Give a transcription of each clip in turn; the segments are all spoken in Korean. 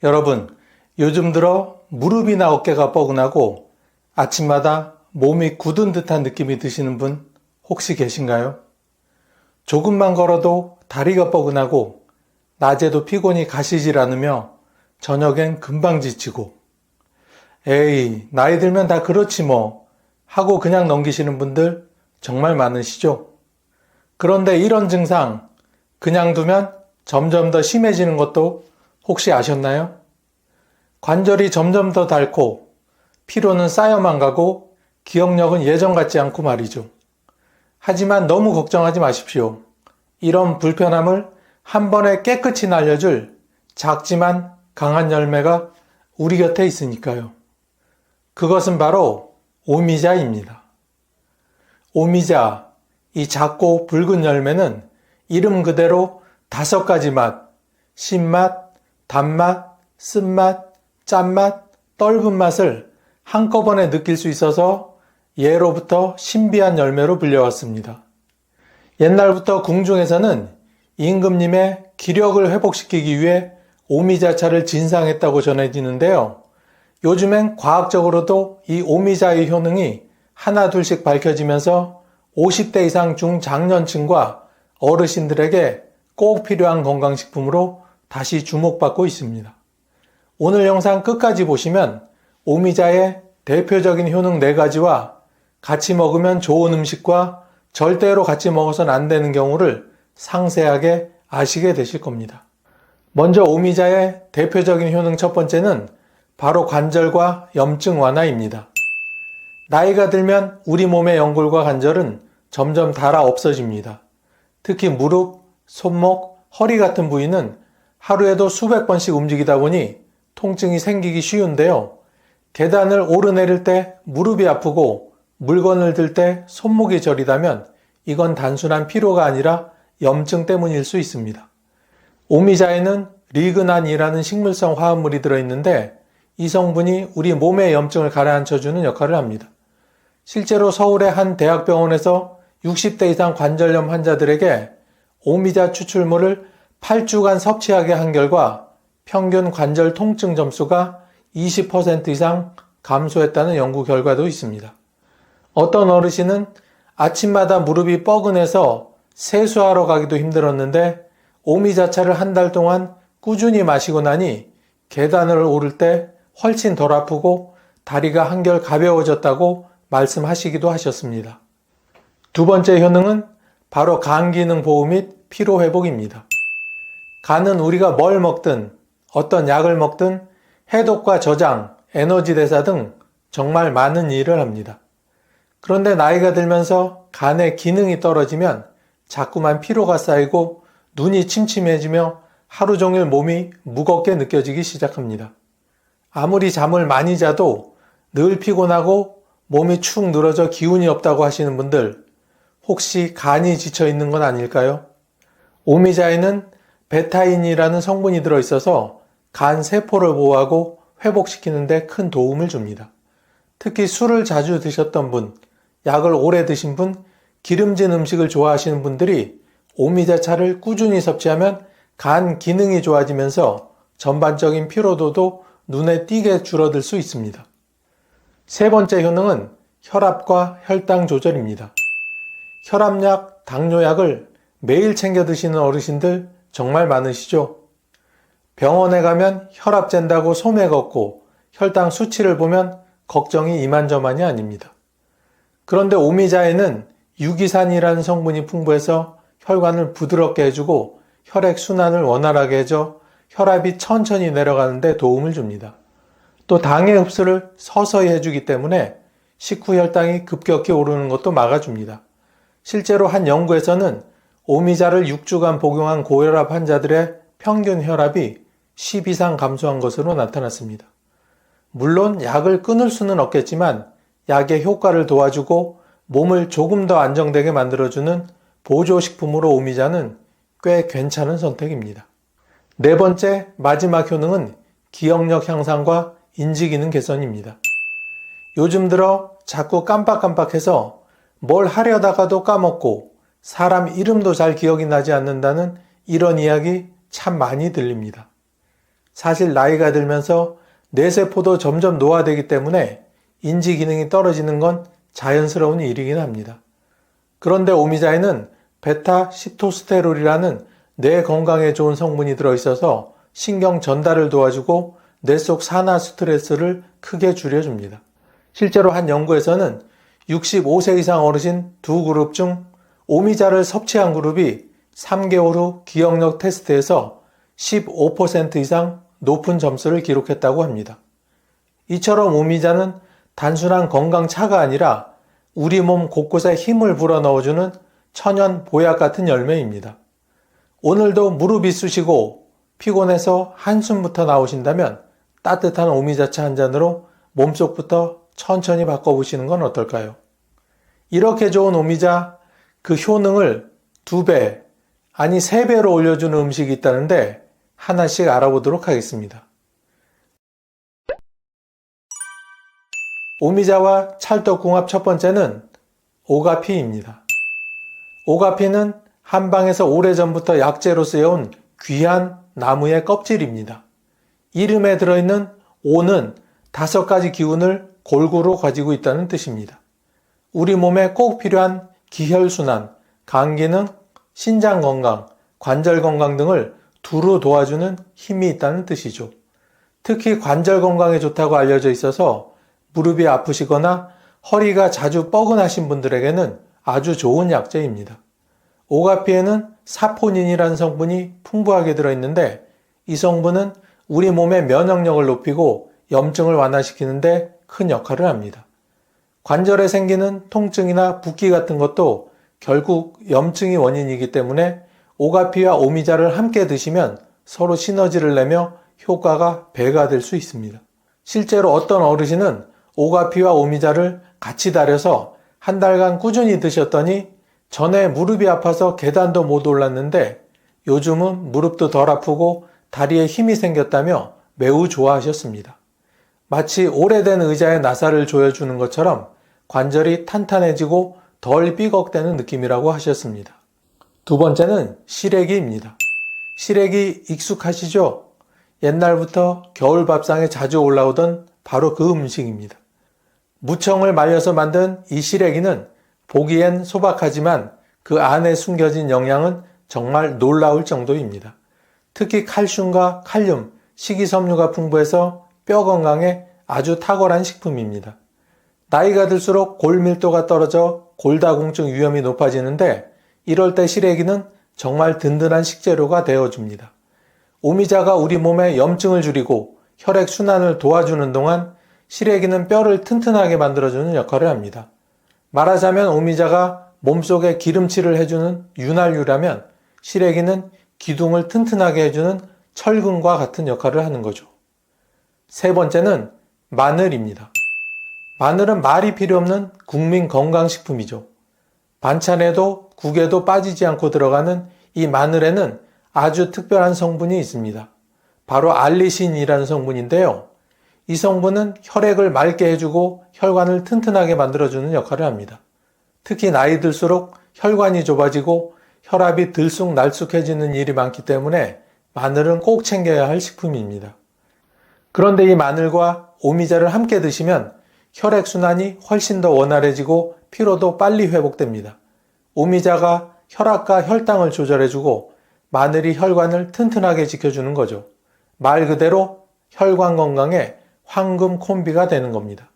여러분, 요즘 들어 무릎이나 어깨가 뻐근하고 아침마다 몸이 굳은 듯한 느낌이 드시는 분 혹시 계신가요? 조금만 걸어도 다리가 뻐근하고 낮에도 피곤이 가시질 않으며 저녁엔 금방 지치고 에이, 나이 들면 다 그렇지 뭐 하고 그냥 넘기시는 분들 정말 많으시죠? 그런데 이런 증상 그냥 두면 점점 더 심해지는 것도 혹시 아셨나요? 관절이 점점 더 닳고 피로는 쌓여만 가고 기억력은 예전 같지 않고 말이죠. 하지만 너무 걱정하지 마십시오. 이런 불편함을 한 번에 깨끗이 날려줄 작지만 강한 열매가 우리 곁에 있으니까요. 그것은 바로 오미자입니다. 오미자, 이 작고 붉은 열매는 이름 그대로 5가지 맛, 신맛, 단맛, 쓴맛, 짠맛, 떫은 맛을 한꺼번에 느낄 수 있어서 예로부터 신비한 열매로 불려왔습니다. 옛날부터 궁중에서는 임금님의 기력을 회복시키기 위해 오미자차를 진상했다고 전해지는데요. 요즘엔 과학적으로도 이 오미자의 효능이 하나둘씩 밝혀지면서 50대 이상 중장년층과 어르신들에게 꼭 필요한 건강식품으로 다시 주목받고 있습니다. 오늘 영상 끝까지 보시면 오미자의 대표적인 효능 4가지와 같이 먹으면 좋은 음식과 절대로 같이 먹어서는 안 되는 경우를 상세하게 아시게 되실 겁니다. 먼저 오미자의 대표적인 효능 첫 번째는 바로 관절과 염증 완화입니다. 나이가 들면 우리 몸의 연골과 관절은 점점 닳아 없어집니다. 특히 무릎, 손목, 허리 같은 부위는 하루에도 수백 번씩 움직이다 보니 통증이 생기기 쉬운데요. 계단을 오르내릴 때 무릎이 아프고 물건을 들 때 손목이 저리다면 이건 단순한 피로가 아니라 염증 때문일 수 있습니다. 오미자에는 리그난이라는 식물성 화합물이 들어있는데 이 성분이 우리 몸의 염증을 가라앉혀주는 역할을 합니다. 실제로 서울의 한 대학병원에서 60대 이상 관절염 환자들에게 오미자 추출물을 8주간 섭취하게 한 결과 평균 관절 통증 점수가 20% 이상 감소했다는 연구 결과도 있습니다. 어떤 어르신은 아침마다 무릎이 뻐근해서 세수하러 가기도 힘들었는데 오미자차를 한 달 동안 꾸준히 마시고 나니 계단을 오를 때 훨씬 덜 아프고 다리가 한결 가벼워졌다고 말씀하시기도 하셨습니다. 두 번째 효능은 바로 간 기능 보호 및 피로 회복입니다. 간은 우리가 뭘 먹든 어떤 약을 먹든 해독과 저장, 에너지 대사 등 정말 많은 일을 합니다. 그런데 나이가 들면서 간의 기능이 떨어지면 자꾸만 피로가 쌓이고 눈이 침침해지며 하루 종일 몸이 무겁게 느껴지기 시작합니다. 아무리 잠을 많이 자도 늘 피곤하고 몸이 축 늘어져 기운이 없다고 하시는 분들 혹시 간이 지쳐 있는 건 아닐까요? 오미자에는 베타인이라는 성분이 들어있어서 간 세포를 보호하고 회복시키는 데 큰 도움을 줍니다. 특히 술을 자주 드셨던 분, 약을 오래 드신 분, 기름진 음식을 좋아하시는 분들이 오미자차를 꾸준히 섭취하면 간 기능이 좋아지면서 전반적인 피로도도 눈에 띄게 줄어들 수 있습니다. 세 번째 효능은 혈압과 혈당 조절입니다. 혈압약, 당뇨약을 매일 챙겨 드시는 어르신들 정말 많으시죠? 병원에 가면 혈압 잰다고 소매 걷고 혈당 수치를 보면 걱정이 이만저만이 아닙니다. 그런데 오미자에는 유기산이라는 성분이 풍부해서 혈관을 부드럽게 해주고 혈액 순환을 원활하게 해줘 혈압이 천천히 내려가는 데 도움을 줍니다. 또 당의 흡수를 서서히 해주기 때문에 식후 혈당이 급격히 오르는 것도 막아줍니다. 실제로 한 연구에서는 오미자를 6주간 복용한 고혈압 환자들의 평균 혈압이 10 이상 감소한 것으로 나타났습니다. 물론 약을 끊을 수는 없겠지만 약의 효과를 도와주고 몸을 조금 더 안정되게 만들어주는 보조식품으로 오미자는 꽤 괜찮은 선택입니다. 네 번째, 마지막 효능은 기억력 향상과 인지기능 개선입니다. 요즘 들어 자꾸 깜빡깜빡해서 뭘 하려다가도 까먹고 사람 이름도 잘 기억이 나지 않는다는 이런 이야기 참 많이 들립니다. 사실 나이가 들면서 뇌세포도 점점 노화되기 때문에 인지 기능이 떨어지는 건 자연스러운 일이긴 합니다. 그런데 오미자에는 베타 시토스테롤이라는 뇌 건강에 좋은 성분이 들어있어서 신경 전달을 도와주고 뇌 속 산화 스트레스를 크게 줄여줍니다. 실제로 한 연구에서는 65세 이상 어르신 두 그룹 중 오미자를 섭취한 그룹이 3개월 후 기억력 테스트에서 15% 이상 높은 점수를 기록했다고 합니다. 이처럼 오미자는 단순한 건강차가 아니라 우리 몸 곳곳에 힘을 불어넣어주는 천연 보약 같은 열매입니다. 오늘도 무릎이 쑤시고 피곤해서 한숨부터 나오신다면 따뜻한 오미자차 한 잔으로 몸속부터 천천히 바꿔보시는 건 어떨까요? 이렇게 좋은 오미자, 그 효능을 2배, 아니 3배로 올려주는 음식이 있다는데 하나씩 알아보도록 하겠습니다. 오미자와 찰떡궁합 첫 번째는 오가피입니다. 오가피는 한방에서 오래전부터 약재로 쓰여온 귀한 나무의 껍질입니다. 이름에 들어있는 오는 5가지 기운을 골고루 가지고 있다는 뜻입니다. 우리 몸에 꼭 필요한 기혈순환, 간기능, 신장 건강, 관절 건강 등을 두루 도와주는 힘이 있다는 뜻이죠. 특히 관절 건강에 좋다고 알려져 있어서 무릎이 아프시거나 허리가 자주 뻐근하신 분들에게는 아주 좋은 약재입니다. 오가피에는 사포닌이라는 성분이 풍부하게 들어있는데 이 성분은 우리 몸의 면역력을 높이고 염증을 완화시키는데 큰 역할을 합니다. 관절에 생기는 통증이나 붓기 같은 것도 결국 염증이 원인이기 때문에 오가피와 오미자를 함께 드시면 서로 시너지를 내며 효과가 배가 될 수 있습니다. 실제로 어떤 어르신은 오가피와 오미자를 같이 달여서 한 달간 꾸준히 드셨더니 전에 무릎이 아파서 계단도 못 올랐는데 요즘은 무릎도 덜 아프고 다리에 힘이 생겼다며 매우 좋아하셨습니다. 마치 오래된 의자에 나사를 조여주는 것처럼 관절이 탄탄해지고 덜 삐걱대는 느낌이라고 하셨습니다. 두 번째는 시래기입니다. 시래기 익숙하시죠? 옛날부터 겨울 밥상에 자주 올라오던 바로 그 음식입니다. 무청을 말려서 만든 이 시래기는 보기엔 소박하지만 그 안에 숨겨진 영양은 정말 놀라울 정도입니다. 특히 칼슘과 칼륨, 식이섬유가 풍부해서 뼈 건강에 아주 탁월한 식품입니다. 나이가 들수록 골밀도가 떨어져 골다공증 위험이 높아지는데 이럴 때 시래기는 정말 든든한 식재료가 되어줍니다. 오미자가 우리 몸의 염증을 줄이고 혈액 순환을 도와주는 동안 시래기는 뼈를 튼튼하게 만들어주는 역할을 합니다. 말하자면 오미자가 몸속에 기름칠을 해주는 윤활유라면 시래기는 기둥을 튼튼하게 해주는 철근과 같은 역할을 하는 거죠. 세 번째는 마늘입니다. 마늘은 말이 필요 없는 국민 건강식품이죠. 반찬에도 국에도 빠지지 않고 들어가는 이 마늘에는 아주 특별한 성분이 있습니다. 바로 알리신이라는 성분인데요. 이 성분은 혈액을 맑게 해주고 혈관을 튼튼하게 만들어주는 역할을 합니다. 특히 나이 들수록 혈관이 좁아지고 혈압이 들쑥날쑥해지는 일이 많기 때문에 마늘은 꼭 챙겨야 할 식품입니다. 그런데 이 마늘과 오미자를 함께 드시면 혈액순환이 훨씬 더 원활해지고 피로도 빨리 회복됩니다. 오미자가 혈압과 혈당을 조절해주고 마늘이 혈관을 튼튼하게 지켜주는 거죠. 말 그대로 혈관 건강에 황금 콤비가 되는 겁니다.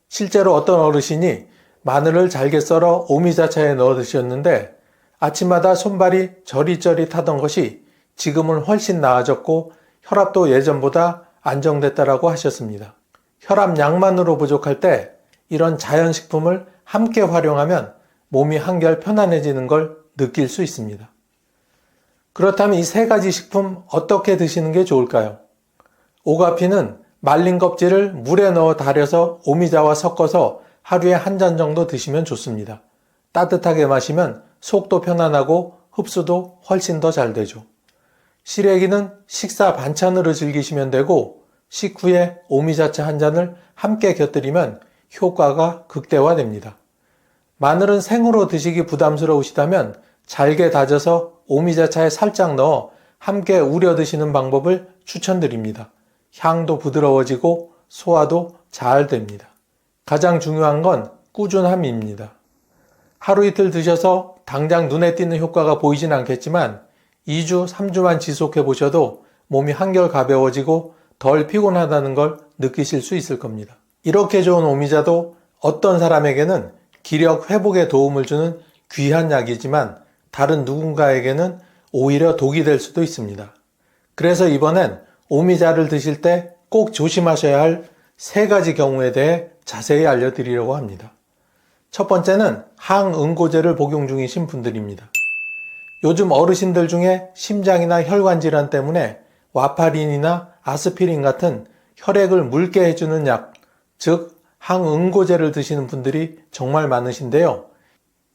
실제로 어떤 어르신이 마늘을 잘게 썰어 오미자차에 넣어 드셨는데 아침마다 손발이 저릿저릿하던 것이 지금은 훨씬 나아졌고 혈압도 예전보다 안정됐다라고 하셨습니다. 혈압약만으로 부족할 때 이런 자연식품을 함께 활용하면 몸이 한결 편안해지는 걸 느낄 수 있습니다. 그렇다면 이 3가지 식품 어떻게 드시는 게 좋을까요? 오가피는 말린 껍질을 물에 넣어 달여서 오미자와 섞어서 하루에 한 잔 정도 드시면 좋습니다. 따뜻하게 마시면 속도 편안하고 흡수도 훨씬 더 잘 되죠. 시래기는 식사 반찬으로 즐기시면 되고 식후에 오미자차 한 잔을 함께 곁들이면 효과가 극대화됩니다. 마늘은 생으로 드시기 부담스러우시다면 잘게 다져서 오미자차에 살짝 넣어 함께 우려 드시는 방법을 추천드립니다. 향도 부드러워지고 소화도 잘 됩니다. 가장 중요한 건 꾸준함입니다. 하루 이틀 드셔서 당장 눈에 띄는 효과가 보이진 않겠지만 2주, 3주만 지속해 보셔도 몸이 한결 가벼워지고 덜 피곤하다는 걸 느끼실 수 있을 겁니다. 이렇게 좋은 오미자도 어떤 사람에게는 기력 회복에 도움을 주는 귀한 약이지만 다른 누군가에게는 오히려 독이 될 수도 있습니다. 그래서 이번엔 오미자를 드실 때 꼭 조심하셔야 할 3가지 경우에 대해 자세히 알려드리려고 합니다. 첫 번째는 항응고제를 복용 중이신 분들입니다. 요즘 어르신들 중에 심장이나 혈관 질환 때문에 와파린이나 아스피린 같은 혈액을 묽게 해주는 약, 즉 항응고제를 드시는 분들이 정말 많으신데요.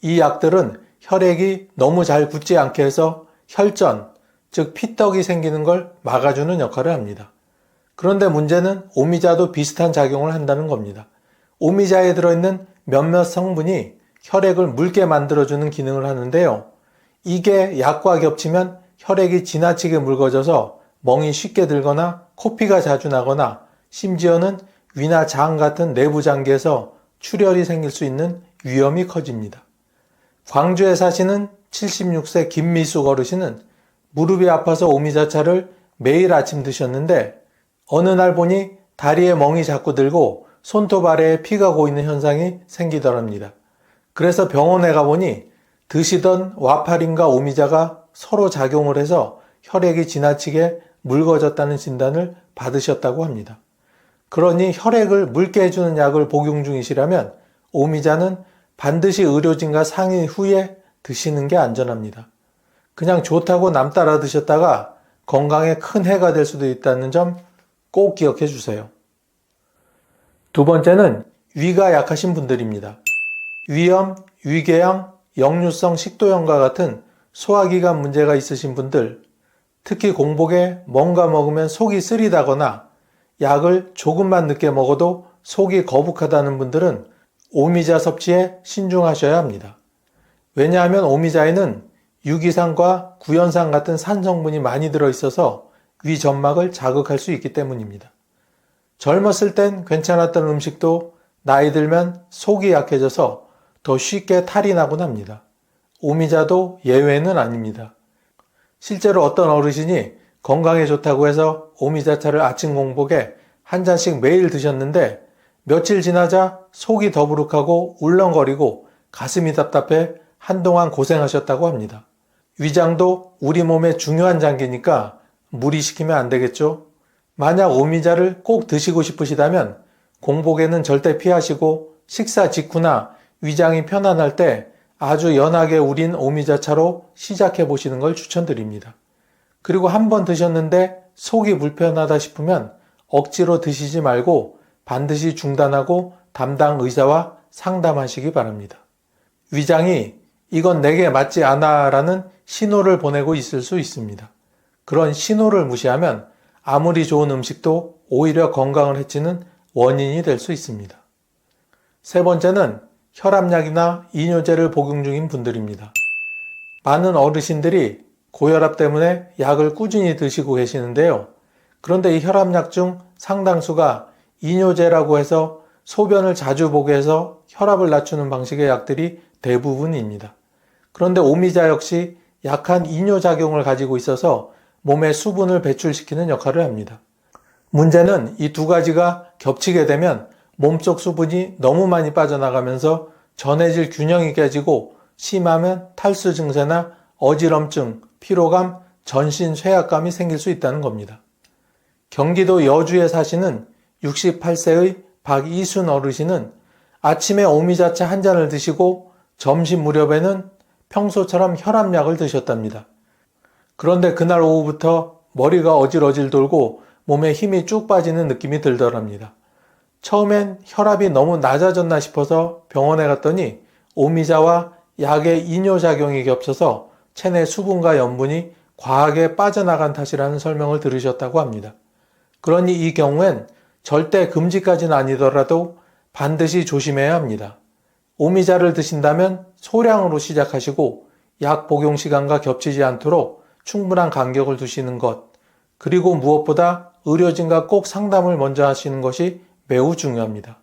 이 약들은 혈액이 너무 잘 굳지 않게 해서 혈전, 즉 피떡이 생기는 걸 막아주는 역할을 합니다. 그런데 문제는 오미자도 비슷한 작용을 한다는 겁니다. 오미자에 들어있는 몇몇 성분이 혈액을 묽게 만들어주는 기능을 하는데요. 이게 약과 겹치면 혈액이 지나치게 묽어져서 멍이 쉽게 들거나 코피가 자주 나거나 심지어는 위나 장 같은 내부 장기에서 출혈이 생길 수 있는 위험이 커집니다. 광주에 사시는 76세 김미숙 어르신은 무릎이 아파서 오미자차를 매일 아침 드셨는데 어느 날 보니 다리에 멍이 자꾸 들고 손톱 아래에 피가 고이는 현상이 생기더랍니다. 그래서 병원에 가보니 드시던 와파린과 오미자가 서로 작용을 해서 혈액이 지나치게 묽어졌다는 진단을 받으셨다고 합니다. 그러니 혈액을 묽게 해주는 약을 복용 중이시라면 오미자는 반드시 의료진과 상의 후에 드시는 게 안전합니다. 그냥 좋다고 남 따라 드셨다가 건강에 큰 해가 될 수도 있다는 점 꼭 기억해 주세요. 두 번째는 위가 약하신 분들입니다. 위염, 위궤양, 역류성 식도염과 같은 소화기관 문제가 있으신 분들, 특히 공복에 뭔가 먹으면 속이 쓰리다거나 약을 조금만 늦게 먹어도 속이 거북하다는 분들은 오미자 섭취에 신중하셔야 합니다. 왜냐하면 오미자에는 유기산과 구연산 같은 산 성분이 많이 들어있어서 위 점막을 자극할 수 있기 때문입니다. 젊었을 땐 괜찮았던 음식도 나이 들면 속이 약해져서 더 쉽게 탈이 나곤 합니다. 오미자도 예외는 아닙니다. 실제로 어떤 어르신이 건강에 좋다고 해서 오미자차를 아침 공복에 한 잔씩 매일 드셨는데 며칠 지나자 속이 더부룩하고 울렁거리고 가슴이 답답해 한동안 고생하셨다고 합니다. 위장도 우리 몸의 중요한 장기니까 무리시키면 안 되겠죠? 만약 오미자를 꼭 드시고 싶으시다면 공복에는 절대 피하시고 식사 직후나 위장이 편안할 때 아주 연하게 우린 오미자차로 시작해 보시는 걸 추천드립니다. 그리고 한번 드셨는데 속이 불편하다 싶으면 억지로 드시지 말고 반드시 중단하고 담당 의사와 상담하시기 바랍니다. 위장이 이건 내게 맞지 않아 라는 신호를 보내고 있을 수 있습니다. 그런 신호를 무시하면 아무리 좋은 음식도 오히려 건강을 해치는 원인이 될 수 있습니다. 세 번째는 혈압약이나 이뇨제를 복용 중인 분들입니다. 많은 어르신들이 고혈압 때문에 약을 꾸준히 드시고 계시는데요. 그런데 이 혈압약 중 상당수가 이뇨제라고 해서 소변을 자주 보게 해서 혈압을 낮추는 방식의 약들이 대부분입니다. 그런데 오미자 역시 약한 이뇨작용을 가지고 있어서 몸에 수분을 배출시키는 역할을 합니다. 문제는 이 두 가지가 겹치게 되면 몸속 수분이 너무 많이 빠져나가면서 전해질 균형이 깨지고 심하면 탈수 증세나 어지럼증, 피로감, 전신 쇠약감이 생길 수 있다는 겁니다. 경기도 여주에 사시는 68세의 박이순 어르신은 아침에 오미자차 한 잔을 드시고 점심 무렵에는 평소처럼 혈압약을 드셨답니다. 그런데 그날 오후부터 머리가 어질어질 돌고 몸에 힘이 쭉 빠지는 느낌이 들더랍니다. 처음엔 혈압이 너무 낮아졌나 싶어서 병원에 갔더니 오미자와 약의 이뇨작용이 겹쳐서 체내 수분과 염분이 과하게 빠져나간 탓이라는 설명을 들으셨다고 합니다. 그러니 이 경우엔 절대 금지까지는 아니더라도 반드시 조심해야 합니다. 오미자를 드신다면 소량으로 시작하시고 약 복용 시간과 겹치지 않도록 충분한 간격을 두시는 것, 그리고 무엇보다 의료진과 꼭 상담을 먼저 하시는 것이 매우 중요합니다.